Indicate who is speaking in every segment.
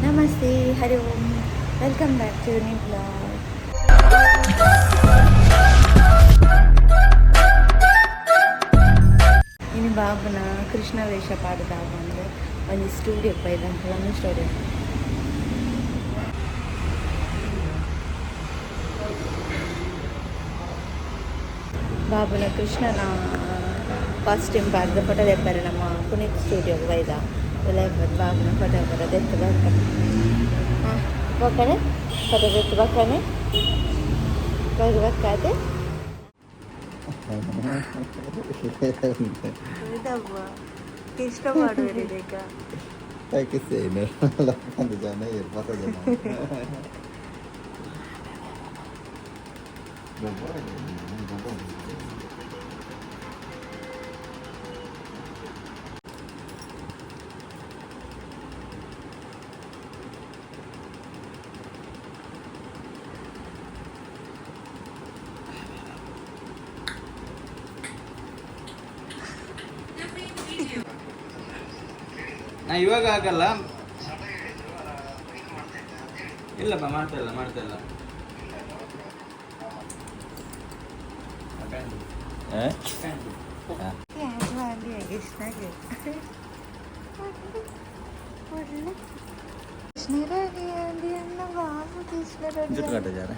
Speaker 1: Namaste, Hari Om. Welcome back to a new vlog. ini babana Krishna Vesha paduta bande ಒಂದು studio ಪೈದ ಒಂದು studio ಬಾಬುನ ಕೃಷ್ಣನ first time ಪಾಡ್ದ photo ತೆಪ್ಪಾರೆ ನಮ್ಮ ಪುನೀತ್ ಸ್ಟುಡಿಯೋಗೆ ಬೈದ ಎಲ್ಲ ಬಾಬುನ photo ಬರೋದು ಎತ್ತು ಬರ್ತಾನೆ ಹಾಂ ಬಕ್ಕನೆ ಫೋಟೋ ಎತ್ತು ಬಕ್ಕನೆ ಬೈದು ಬಕ್ಕಾದೆ ಇಷ್ಟಪಡುವರಿ ಈಗ
Speaker 2: Taiki sini, lakukan di sana ya, pas aja.
Speaker 3: ನಾ ಇವಾಗ ಆಗಲ್ಲ ಇಲ್ಲಪ್ಪ ಮಾಡ್ತಾ ಇಲ್ಲ
Speaker 2: जुट जा रहा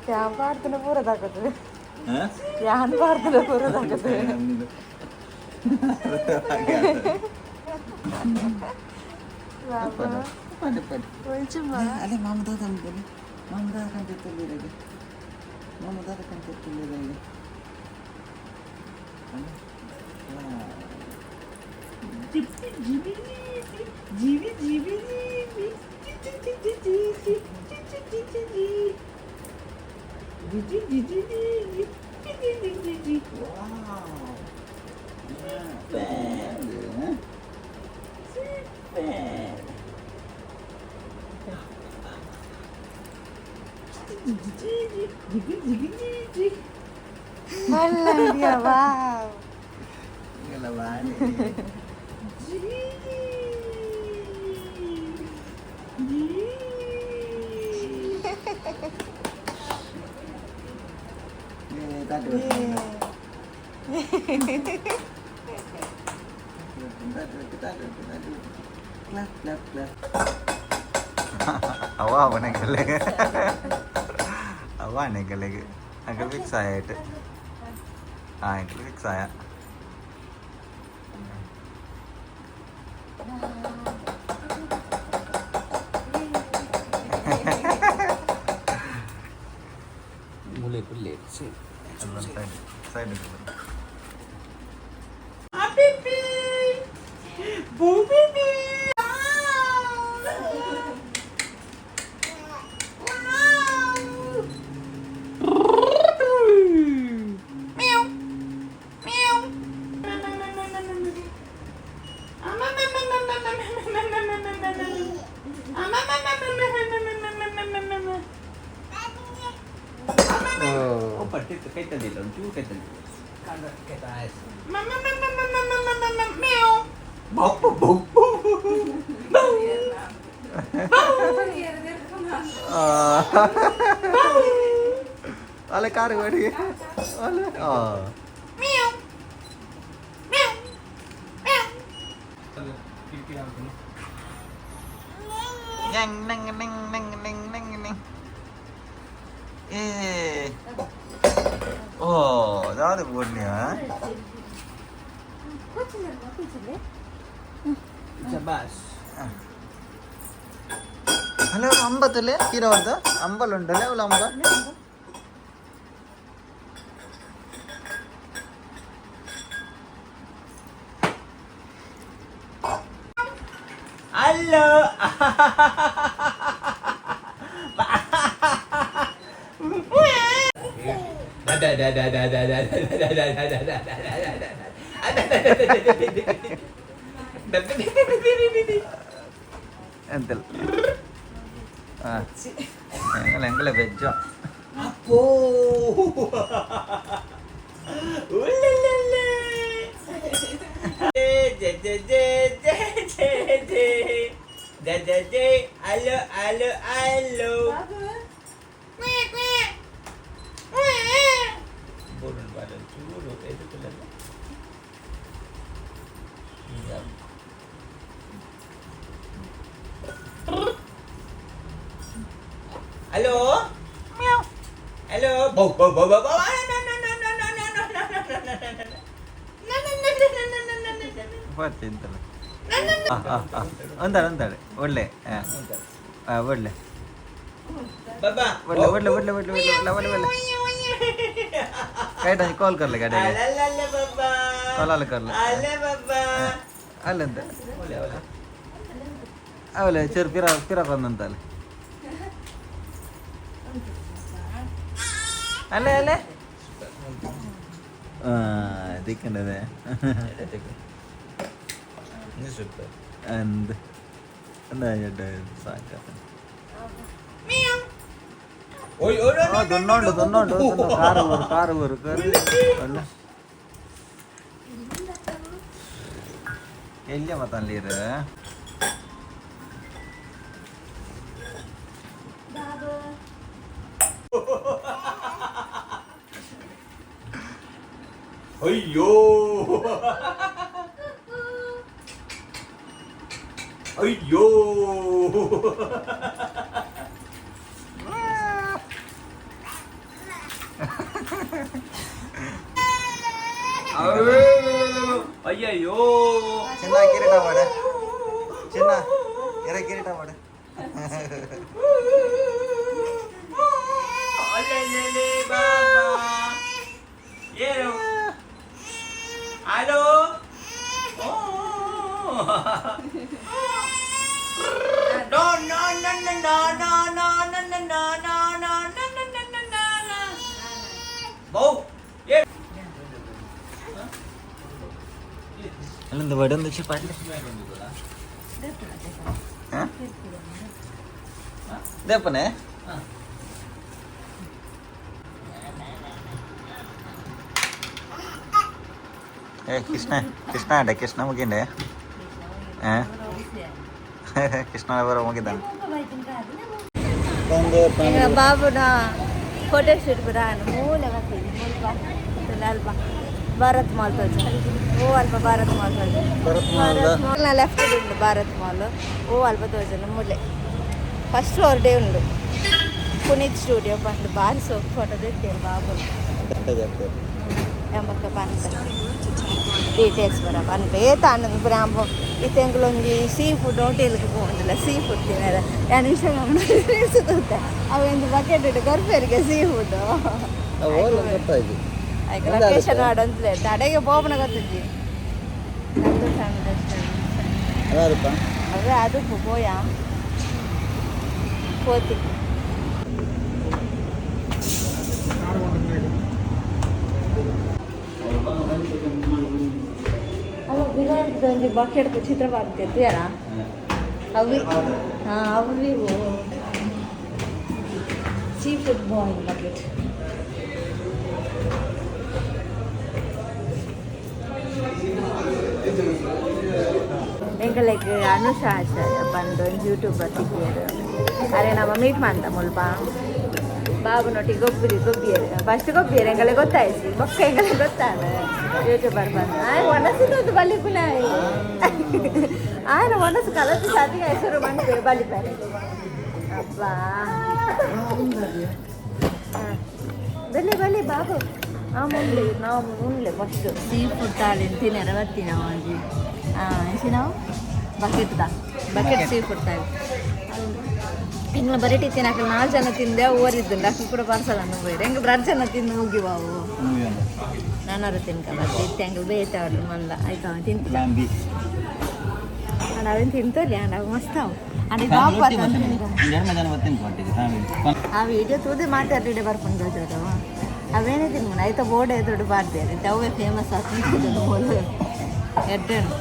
Speaker 1: क्या पार्थ पूरा ताकत ಯಾನ್ ಬಾರ್ದಲ್ಲ ಬರೋದಾಗತ್ತೆ
Speaker 2: ಅಲ್ಲೇ ಮಾಮದಾದ ಅಂದ್ಕೊಳ್ಳಿ ಮಾಮದಾದ ಕಂತ ತಿಳಿದಿರಲಿ ಮಾಮದಾದ ಕಂತ ತಿಳಿದಿರಲಿ
Speaker 1: ಜೀವಿ ಜೀವಿ
Speaker 2: wow
Speaker 1: Malah wow.
Speaker 2: Ngelawan. Awak apa nak kelak? Awak nak kelak? Agak fix saya itu. Agak fix saya.
Speaker 3: mulai pelit sih.
Speaker 2: Saya dulu.
Speaker 1: Habibi, bu bibi.
Speaker 3: Kita di dalam juga kita kan kita es.
Speaker 1: Meow.
Speaker 3: Bau bau bau.
Speaker 2: Oleh kari wadi. Oleh. Oh.
Speaker 1: Meow. Meow. Meow.
Speaker 2: Neng neng neng neng neng neng neng. Oh, dah buatnya.
Speaker 3: Jabas.
Speaker 2: Halo, amba tu le, kira ada? Amba lunda le, ulam amba.
Speaker 3: Halo.
Speaker 2: Entel. Ah. Engkau bejo.
Speaker 3: Apo. Ulelele. Halo. Burung badan curut itu kelihatan. Iya. Halo? Meow. Halo? Bau.
Speaker 2: ಬರ್ತಿಂತಲ್ಲ ಅಂತಾರೆ ಒಳ್ಳೆ ಒಳ್ಳೆ
Speaker 3: Baba.
Speaker 2: ಒಳ್ಳೆ ಕೈಟ ಕಾಲ್ ಕರ್ಲೆ ಗಾಡಿ
Speaker 3: Alala baba.
Speaker 2: ಕಾಲ್ ಕರ್ಲೆ
Speaker 3: Ala baba.
Speaker 2: ಅಲ್ಲಂತ
Speaker 3: Ole.
Speaker 2: ಅವಲೆ ಚೆರು ಪಿರ ಬಂದಂತಲ್ಲ ಅಲ್ಲೇ ದಿಕ್ಕಂಡದೆ
Speaker 3: Ini super.
Speaker 2: ಅಂದ್ ಅಂದ ಸಾಕ
Speaker 3: Oi,
Speaker 2: ದೊನ್ನೋಂಡು ಕಾರು ಬರು ಎಲ್ಲಿ ಮತ್ತಲ್ಲಿರ
Speaker 3: Ayyo. Ayyo. ಅಯ್ಯಯ್ಯೋ
Speaker 2: ಚಿನ್ನ ಕಿರೀಟ ಮಾಡ ಚಿನ್ನ ಕಿರೀಟ ಮಾಡ
Speaker 3: ಅಲ್ಲೇ ಬಾಬಾ ಏನು ಹಲೋ ಬೌ
Speaker 2: ಅಲ್ಲಿಂದ ಬಡಂದು ಚಿಪ್ಪಾಡ್ಲಿ ದೇಪನೆ ಕೃಷ್ಣ ಮುಗಿಂಡೆ ಕೃಷ್ಣ ಬರೋ ಮುಗಿದ್ದಾನೆ
Speaker 1: ಬಾಬುನ ಫೋಟೋಶೂಟ್ ಕೂಡ ಮೂಲ ಅಲ್ಪ ಭಾರತ್ ಮಾಲ್ ತೋಜು ಓ ಅಲ್ಪ ಭಾರತ್ ಮಾಲ್ ತೋಜು ಮಾಲ್ನ ಲೆಫ್ಟ್ ಉಂಡು ಭಾರತ್ ಮಾಲ್ ಓ ಅಲ್ಪ ತೋಜನು ಮೂಲೆ ಫಸ್ಟ್ ಫ್ಲೋರ್ ಡೇ ಉಂಡು ಪುನೀತ್ ಸ್ಟುಡಿಯೋ ಬಂದು ಬಾರಿ ಸೋಪ್ ಫೋಟೋ ತೆಗ್ತೇವೆ ಬಾಬು ಎಂಬಕ್ಕ ಬಂತ ಡೀಟೇಲ್ಸ್ ಬರ ಬಂತ ಏತಾಂಡು ಬ್ರಾಂಬು ಇತ್ತೆಂಗಳೊಂದು ಸೀ ಫುಡ್ ಹೋಟೆಲ್ಗೆ ಹೋಗುದಿಲ್ಲ ಸೀ ಫುಡ್ ತಿನ್ನದ ನಾನು ಇನ್ಸ್ಟಾಗ್ರಾಮ್ ಸುತ್ತ ಅವೆಂದು ಬಕೆಟ್ ಇಟ್ಟು ಗರ್ಭರಿಗೆ ಸೀ ಫುಡ್ ಆಯ್ತು ಲೊಕೇಶನ್ ಆಡಂತಲೇ ತಡೆಗೆ ಬೋಪನ ಗೊತ್ತಿದ್ದಿ ನಮ್ಮದು ಫ್ಯಾಮಿಲಿ ಅಷ್ಟೇ ಅವೇ ಅದಕ್ಕೂ ಪೋಯ ಕೋತಿ ಅವ ವಿರಾಟ್ದೊಂದು ಬಕೆಟ್ ಚಿತ್ರ ಬರ್ತಿತ್ತು ಯಾರ ಅವಿ ಹಾಂ ಅವಿ ಸೀ ಫುಡ್ ಬಾಯ್ ಬಕೆಟ್ ಎಂಕಲೆಗ್ ಅನುಷಾ ಆಚಾರ್ಯ ಬಂದು ಒಂದು ಯೂಟ್ಯೂಬರ್ ಸಿಕ್ಕಿಯರು ಅರೆ ನಮ್ಮ ಮೀಟ್ ಮಾಡ್ತ ಮುಲ್ಪ ಬಾಬುನೊಟ್ಟಿಗೆ ಗೊಬ್ಬಿಯರು ಫಸ್ಟ್ ಗೊಬ್ಬಿಯರು ಎಂಗಲೆ ಗೊತ್ತಾಯಿಸಿ ಬೊಕ್ಕ ಎಂಗಲೆ ಗೊತ್ತಾದ ಯೂಟ್ಯೂಬರ್ ಬಂದು ಒಣಸಿದೊಂದು ಬಲಿಪುನ ಆಯ್ನ ಒಣಸು ಕಲಸಿ ಸಾತಿಗೆ ಹೆಸರು ಬಂದು ಬಲಿತಾರೆ ಅಬ್ಬಾ ಬಲಿ ಬಾಬು ಮುಂದೆ ನಾವು ಉಣ್ಲೆ ಫಸ್ಟು ಸೀ ಫುಡ್ ತಾಳಿ ತಿನ್ನರ ಬರ್ತಿ ನಾವು ಅಂಜಿ ಎಸಿ ನಾವು ಬಕೆಟ್ ಸೀ ಫುಡ್ ತಾಳಿ ಹಿಂಗೆ ಬರೀಟಿ ತಿನ್ನಕ್ಕೆ 4 ಜನ ತಿಂದೆ ಓರಿದ್ದು ಅಷ್ಟು ಕೂಡ ಪಾರ್ಸಲ್ ಅನ್ನು ಹೋಯ್ರು ಹೆಂಗೆ 2 ಜನ ತಿಂದು ಮುಗಿವಾವು ನಾನಾರು ತಿನ್ಕಲ್ಲ ಇತ್ತು ಹೆಂಗೆ ಬೇಯ್ತಾವ್ರಿ ಮಂದ ಆಯ್ತು ತಿಂತ ಅವೇನು ತಿಂತಲ್ಲ ನಾವು ಮಸ್ತಾವು ಅದಕ್ಕೆ ಆ ವಿಡಿಯೋ ತೂದೆ ಮಾತಾಡಿ ಬರ್ಕೊಂಡು ಹೋದವ ಅವೇನೇ ತಿನ್ಕೊಂಡು ಆಯ್ತಾ ಬೋರ್ಡ್ ಎದುರು ಬಾರ್ದೇನೆ ಅವೇ ಫೇಮಸ್ ಆಗ್ತದೆ ಬೋರ್ಡ್ ಎಡ್ಡನು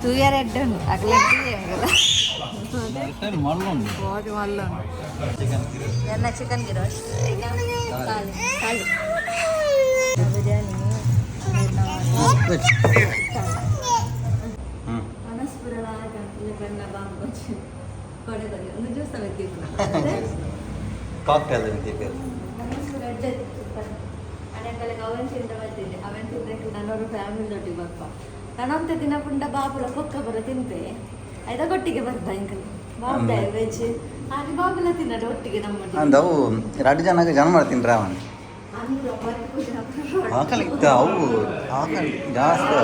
Speaker 1: 2 year ಎಡ್ಡನು ಅಗಲ ಮಲ್ಲ ಎನ್ನ ಚಿಕನ್ ಗಿರೋ ಬಿರಿಯಾನಿ ಕಣ್ಣ ಬಾಂಬ್ ಕೊಚ್ಚಿ ಕೊಡೆ ಕೊಡಿ ಒಂದು ಜ್ಯೂಸ್ ಎತ್ತಿತ್ತು
Speaker 2: ಕಾಕ್ಟೇಲ್ ಅಂತೀವಿ
Speaker 1: ರೆಡ್ ಅನೆಂಕಲಿಗೆ ಅವನ್ ತಿಂದ ಬರ್ತಿದ್ದೆ ಅವನ್ ತಿಂದಕ್ಕೆ ನನ್ನವರು ಫ್ಯಾಮಿಲಿ ದೊಡ್ಡಿಗೆ ಬರ್ಪ ನಾನಂತ ದಿನ ಪುಂಡ ಬಾಬುಲ ಕೊಕ್ಕ ಬರ ತಿಂತೆ ಆಯ್ತಾ ಕೊಟ್ಟಿಗೆ ಬರ್ದ ಇಂಕಲ್ ಬಾಬು ವೆಜ್ ಹಾಗೆ ಬಾಬುಲ ತಿನ್ನೋದು ಒಟ್ಟಿಗೆ ನಮ್ಮ
Speaker 2: ಅಂದವು 2 ಜನಕ್ಕೆ ಜನ ಮಾಡ್ತೀನಿ ರಾವಣ ಆಕಲಿ ಅವು ಆಕಲಿ ಜಾಸ್ತಿ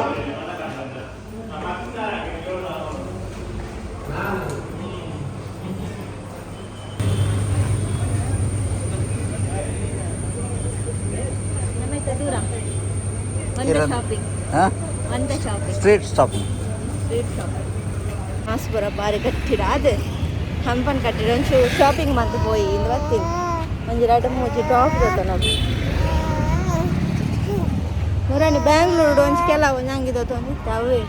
Speaker 1: ದೂರ ಶಾಪಿಂಗ್ ಒಂದೇ ಶಾಪಿಂಗ್
Speaker 2: ಸ್ಟ್ರೀಟ್ ಶಾಪಿಂಗ್
Speaker 1: ಮಾಸ್ಪುರ ಬಾರಿ ಕಟ್ಟಿಡ ಅದು ಹಂಪನ್ ಕಟ್ಟಿಡ ಒಂದು ಶಾಪಿಂಗ್ ಮಂತ್ ಪೋಯಿ ಇಂದು ಬರ್ತೀನಿ ಒಂದು 2-3 ಟಾಪ್ ಗೊತ್ತ ನಾವು ನೂರಾಣಿ ಬ್ಯಾಂಗ್ಳೂರು ಒಂಚು ಕೆಲವು ಒಂದು ಹಂಗಿದೋತು ಅಂದಿತ್ತು ಅವೇ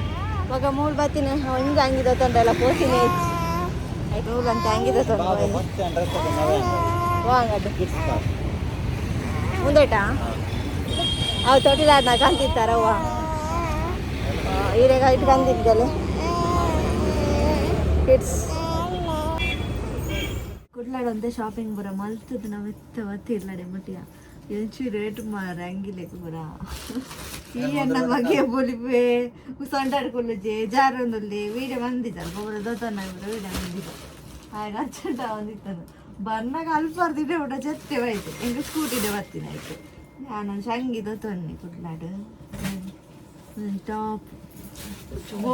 Speaker 1: ಮಗ ಮೂರು ಬರ್ತೀನಿ ಒಂದು ಹಂಗಿದೋತು ಅಂತೆಲ್ಲ ಪೋತೀನಿ ಆಯ್ತು ನೂರು ಅಂತ ಹಂಗಿದೋತು ವಾಂಗದು ಮುಂದೇಟಾ ಅವು ತೊಟ್ಟಿಲಾದ ಕಂತಿತ್ತಾರವ್ವ ಈರೆಗ ಇಟ್ಕೊಂತಿದ್ದಲೆ ಕಿಡ್ಸ್ ಕುಡ್ಲಾಡ ಒಂದೇ ಶಾಪಿಂಗ್ ಬರ ಮಲ್ತದ ನಾವು ಎತ್ತ ಇರ್ಲಾಡೆ ಮಟ್ಟಿಯ ಎಂಚು ರೇಟ್ ಮಾರ ಹಂಗಿಲೆಕ್ ಬರ ಈ ಅಣ್ಣ ಬಗ್ಗೆ ಬೋಲಿಪೆ ಸೊಂಟಾಡ್ಕೊಳ್ಳುಜೆ ಜಾರೊಂದಲ್ಲಿ ವೀಡಿಯೋ ಬಂದಿದ್ದಲ್ಲ ಒಬ್ಬರ ದೊಡ್ಡಣ್ಣ ವೀಡಿಯೋ ಬಂದಿದ್ದ ಆಗ ಅರ್ಜೆಂಟ ಬಂದಿತ್ತದು ಬರ್ನಾಗ ಅಲ್ಪಾರ್ದಿದೆ ಊಟ ಜೊತೆ ಹೋಯ್ತು ಹೆಂಗೆ ಸ್ಕೂಟಿದೆ ಬರ್ತೀನಿ ಆಯ್ತು ನಾನು ಸಂಗೀತ ತೊನ್ನಿ ಕುಡ್ಲಾಡು ಟಾಪ್ ಓ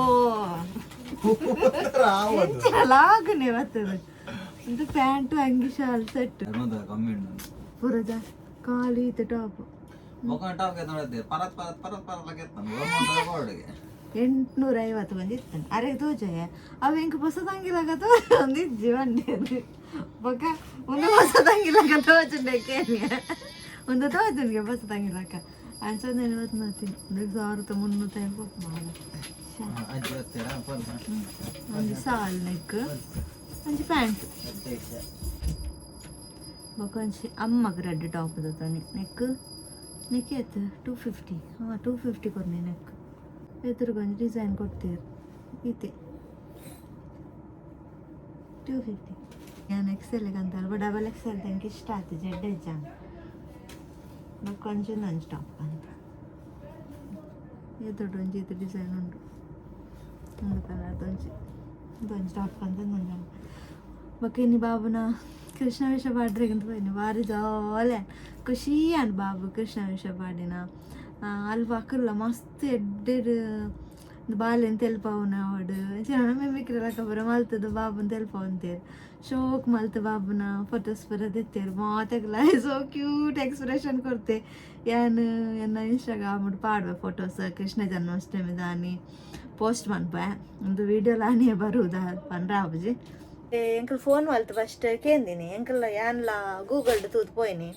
Speaker 1: ಲಾಗನೆ ಬರ್ತದೆ ಇದು ಪ್ಯಾಂಟು ಅಂಗಿ ಶಾಲ್ ಸೆಟ್ ಪುರದ ಖಾಲಿ ಇತ್ತು ಟಾಪ್ 850 ಬಂದಿತ್ತು ಅರೆ ತೋಜಯ ಅವ ಹೆಂಗೆ ಹೊಸದಂಗಿಲಾಗ ತೋಂದಿಜ್ಜಿ ಬಂಡಿ ಬೊಕ್ಕ ಒಂದು ಹೊಸದಂಗಿಲಾಗ ತೋಜಂಡೆ ಒಂದು ತೋಜನ್ಗೆ ಹೊಸದಂಗಿಲಾಕ ಅನ್ಸೋದು 40 ಮಾಡ್ತೀನಿ 1300 ಒಂದು ಸಾಲ್ ನೆಕ್ ಒಂದು ಪ್ಯಾಂಟ್ ಬೊಕೊಂಚಿ ಅಮ್ಮಗೆ ರೆಡ್ ಟಾಪ್ ತಾನೆ ನೆಕ್ ಎತ್ತು 250 250 ಕೊಡ್ನಿ ನೆಕ್ ಎದುರುಗೊಂದು ಡಿಸೈನ್ ಕೊಡ್ತೀರಿ ಈತೆ 250 ನಾನು ಎಕ್ಸೆಲ್ಗೆ ಅಂತ ಅಲ್ವ ಡಬಲ್ ಎಕ್ಸೆಲ್ ತಂಗೆ ಇಷ್ಟ ಆಯ್ತು ಜಡ್ಡೆ ಜಾಮ್ ಕೊಂಚ ನನ್ನ ಟಾಪ್ ಅಂತ ಎದುರು ಒಂಜಿ ಇದು ಡಿಸೈನ್ ಉಂಟು ಒಂದು ಕಲರ್ದೊಂಜಿ ಇದೊಂದು ಟಾಪ್ ಅಂತ ನಂಗೆ ಬೊಕ್ಕೇನಿ ಬಾಬುನ ಕೃಷ್ಣ ವೇಷ ಪಾಡ್ರಿಗಂತ ಹೋಯ್ನಿ ಭಾರಿ ಜಾಲೆ ಖುಷಿ ಅನ್ ಬಾಬು ಕೃಷ್ಣ ವೇಷ ಪಾಡಿನ ಅಲ್ಲಿ ಪಕ್ಕಲ್ಲ ಮಸ್ತ್ ಎಡ್ಡೆಡ್ ಬಾಲ್ಯನ ತೆಲ್ಪವನ ಅವಡು ಜನ ಮೆಮಿಕ್ರಲಕ್ಕ ಬರ ಮಲ್ತದ ಬಾಬುನ ತೆಲ್ಪವಂತೇರು ಶೋಕ್ ಮಲ್ತ ಬಾಬುನ ಫೋಟೋಸ್ ಬರೋದೆತ್ತೇರು ಮಾತಾಗಲ್ಲ ಸೋ ಕ್ಯೂಟ್ ಎಕ್ಸ್ಪ್ರೆಷನ್ ಕೊಡ್ತೆ ಏನು ಎನ್ನ ಇನ್ಸ್ಟಾಗ್ರಾಮ್ ಪಾಡುವೆ ಫೋಟೋಸ್ ಕೃಷ್ಣ ಜನ್ಮಾಷ್ಟಮಿ ದಾನಿ ಪೋಸ್ಟ್ ಮನ್ಪೆ ಒಂದು ವಿಡಿಯೋ ಲಾನಿ ಬರುವುದ ಪಂಡ್ರ ಅಬ್ಬಜಿ ಎಂಕಲ್ ಫೋನ್ ಮಲ್ತು ಫಸ್ಟ್ ಕೇಂದಿನಿ ಎಂಕಲ್ ಯಾನ್ಲ ಗೂಗಲ್ ತೂತ್ ಪೋಯ್ನಿ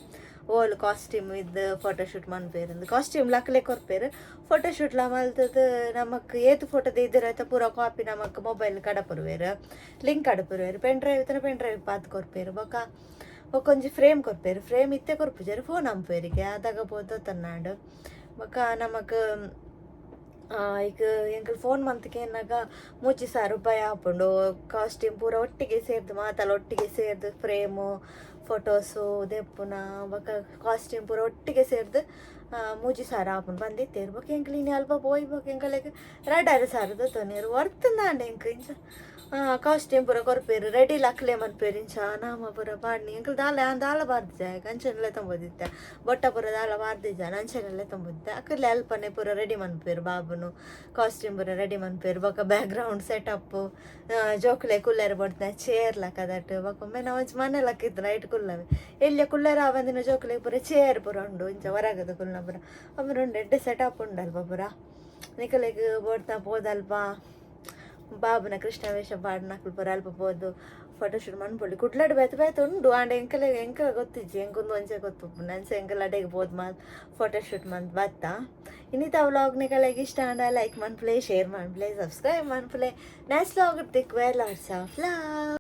Speaker 1: ಓಲ್ ಕಾಸ್ಟ್ಯೂಮ್ ಇದ್ದು ಫೋಟೋಶೂಟ್ ಮನ್ಪೇರು ಕಾಸ್ಟ್ಯೂಮ್ ಲಕ್ಲೆ ಕೊರ್ಪೇರು ಫೋಟೋಶೂಟ್ಲ ಮಲ್ತದ ನಮಕ್ ಏತು ಫೋಟೋದ ಇದ್ದಿರತ್ತ ಪೂರ ಕಾಪಿ ನಮಕ್ ಮೊಬೈಲ್ ಕಡಪುರ್ವೇರು ಲಿಂಕ್ ಕಡಪುರ್ವೇರು ಪೆನ್ ಡ್ರೈವ್ ಪಾತ್ ಕೊರ್ಪೇರು ಒಂಜಿ ಫ್ರೇಮ್ ಕೊರ್ಪೇರು ಫ್ರೇಮ್ ಇತ್ತೆ ಕೊರ್ಪುಜೇರು ಫೋನ್ ಅಂಪೇರಿಗೆ ಅದಾಗಬೋದು ತನ್ನಾಡು ನಮಕ್ ಈಗ ಎಂಕಲ್ ಫೋನ್ ಮಂತ್ಗೆ ಏನಾಗ 3000 ರೂಪಾಯಿ ಹಾಕೊಂಡು ಕಾಸ್ಟ್ಯೂಮ್ ಪೂರ ಒಟ್ಟಿಗೆ ಸೇರ್ದು ಮಾತಲ್ಲ ಒಟ್ಟಿಗೆ ಸೇರ್ದು ಫ್ರೇಮು ಫೋಟೋಸು ದೆಪ್ಪುನ ಕಾಸ್ಟ್ಯೂಮ್ ಪೂರ ಒಟ್ಟಿಗೆ ಸೇರ್ದು 3000 ಹಾಕೊಂಡು ಬಂದಿತ್ತೇರು ಬೊಕ್ಕ ಎಂಕಲ್ ಇನ್ನು ಅಲ್ಪ ಪೋಯ್ಬೇಕು ಎಂಕಲಿಗೆ 2000 ತೊನೇರು ವರ್ತಂದಾಂಡೆ ಎಂಕ ಇಂಚ ಕಾಸ್ಟ್ಯೂಮ್ ಪೂರ ಕೊರ್ಪೇರು ರೆಡಿ ಲಕ್ಲೆ ಮನ್ಪೇರು ಇಂಚ ನಾಮ ಪೂರ ಬಾಡ್ನಿ ಎಂಕಲ್ ದಾಲ ಬಾರ್ದಿಜ ಅಂಚನೆಲ್ಲ ತಂಬೋದಿತ್ತೆ ಬೊಟ್ಟ ಪೂರ ದಾಲ ಬಾರ್ದಿಜ ಅಂಚನೆಲ್ಲ ತಂಬೋದಿತ್ತೆ ಅಕ್ಕಲ್ಲಿ ಅಲ್ಪನೆ ಪೂರ ರೆಡಿ ಮನ್ಪೇರು ಬಾಬುನು ಕಾಸ್ಟ್ಯೂಮ್ ಪೂರ ರೆಡಿ ಮನ್ಪೇರು ಬೊಕ್ಕ ಬ್ಯಾಕ್ಗ್ರೌಂಡ್ ಸೆಟಪ್ಪು ಜೋಕ್ಲೆ ಕುಲ್ಲೆರ್ ಬಡ್ದೆ ಚೇರ್ ಲಕ್ಕದಟ್ಟು ಬೊಕ್ಕೊಮ್ಮೆ ನಾವು ಮನೆ ಲಕ್ಕ ಇತ್ತು ನೈಟ್ ಕುಲ್ಲವೆ ಎಲ್ಲಿಯ ಕುಲ್ಲೆರ ಬಂದಿನ ಜೋಕ್ಲೆ ಪೂರ ಚೇರ್ ಪೂರ ಉಂಡು ಇಂಚ ಹೊರಗದ ಕುಲ್ನ ಪೂರ ಒಮ್ಮೆ ಉಂಡು ಎಡ್ಡೆ ಸೆಟಪ್ ಉಂಡಲ್ಪ ಪೂರ ನಿಕಲೆಗ್ ಬೋಡ್ತಾ ಹೋದಲ್ಪ ಬಾಬುನ ಕೃಷ್ಣ ವೇಷ ಪಾಡ್ನಕ್ಲು ಪೂರ ಅಲ್ಪ ಹೋದು ಫೋಟೋಶೂಟ್ ಮನ್ಪೊಳ್ಳಿ ಕುಡ್ಲಾಡ್ ಬೇತ ಉಂಡು ಆಂಡ ಎಂಕ ಗೊತ್ತಿಜ್ಜಿ ಎಂಕೊಂದು ಒಂಚೆ ಗೊತ್ತು ನನ್ಸ ಎಂಕಲ್ ಅಡೆಗೆ ಬೋದು ಫೋಟೋಶೂಟ್ ಮಂತ್ ಬತ್ತ ಇನ್ನಿತ ವ್ಲಾಗ್ ನಿಕಲೆಗೆ ಇಷ್ಟ ಆಂಡ ಲೈಕ್ ಮನ್ಪ್ಲೆ ಶೇರ್ ಮನ್ಪ್ಲೆ ಸಬ್ಸ್ಕ್ರೈಬ್ ಮನ್ಪ್ಲೆ ನೆಕ್ಸ್ಟ್ ವ್ಲಾಗ್ ಟಿಕ್ ಲಾಟ್ಸ್ ಆಫ್ ಲವ್.